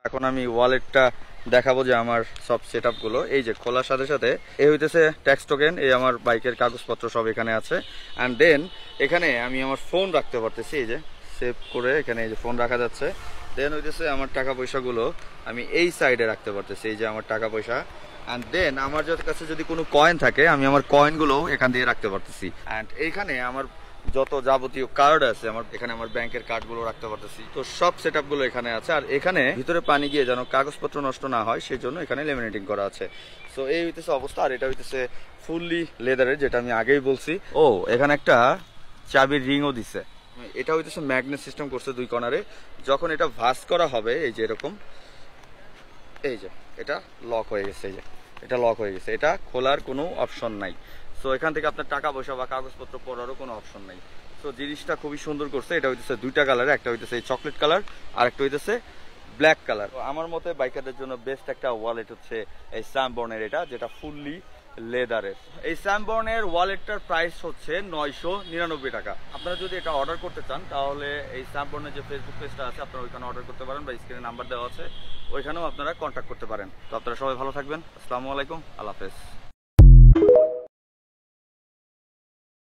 এখন আমি ওয়ালেটটা দেখাবো যে আমার সব সেটআপ গুলো এই যে খোলার সাথে সাথে এই হইতেছে ট্যাক্স টোকেন, এই আমার বাইকের কাগজপত্র সব এখানে আছে। অ্যান্ড দেন এখানে আমি আমার ফোন রাখতে পারতেছি, এই যে সেভ করে এখানে এই যে ফোন রাখা যাচ্ছে। দেন হইতেছে আমার টাকা পয়সাগুলো আমি এই সাইডে রাখতে পারতেছি, এই যে আমার টাকা পয়সা। অ্যান্ড দেন আমার কাছে যদি কোনো কয়েন থাকে আমি আমার কয়েনগুলো এখান দিয়ে রাখতে পারতেছি। অ্যান্ড এইখানে আমার যত যাবতীয় কার্ড আছে আমার এখানে আমার ব্যাংকের কার্ডগুলো রাখতে পারতেছি। তো সব সেটআপ গুলো এখানে আছে। আর এখানে ভিতরে পানি গিয়ে যেন কাগজপত্র নষ্ট না হয় সেই জন্য এখানে লেমিনেটিং করা আছে। সো এই হইতেছে অবস্থা। আর এটা হইতেছে ফুললি লেদারের, যেটা আমি আগেই বলছি। ও এখানে একটা চাবির রিংও দিছে। এটা হইতেছে ম্যাগনেট সিস্টেম করছে দুই কর্নারে। যখন এটা ভাঁজ করা হবে এই যে এরকম, এই যে এটা লক হয়ে গেছে, এই যে এটা লক হয়ে গেছে, এটা খোলার কোনো অপশন নাই। সো এখান থেকে আপনার টাকা পয়সা বা কাগজপত্র পড়ারও কোনো অপশন নাই। সো জিনিসটা খুবই সুন্দর করছে। এটা হইতেছে দুইটা কালার, একটা হইতেছে এই চকলেট কালার আর একটা হইতেছে ব্ল্যাক কালার। আমার মতে বাইকারদের জন্য বেস্ট একটা ওয়ালেট হচ্ছে এই স্যামবর্নের, এটা যেটা ফুললি লেদারের। এই স্যামবর্নের ওয়ালেটটার প্রাইস হচ্ছে 999 টাকা। আপনারা যদি এটা অর্ডার করতে চান তাহলে এই স্যামবর্নের যে ফেসবুক পেজটা আছে আপনারা ওইখানে অর্ডার করতে পারেন, বা স্ক্রিনে নাম্বার দেওয়া আছে ওইখানেও আপনারা কন্ট্যাক্ট করতে পারেন। তো আপনারা সবাই ভালো থাকবেন। আসসালামু আলাইকুম, আল্লাহ হাফেজ।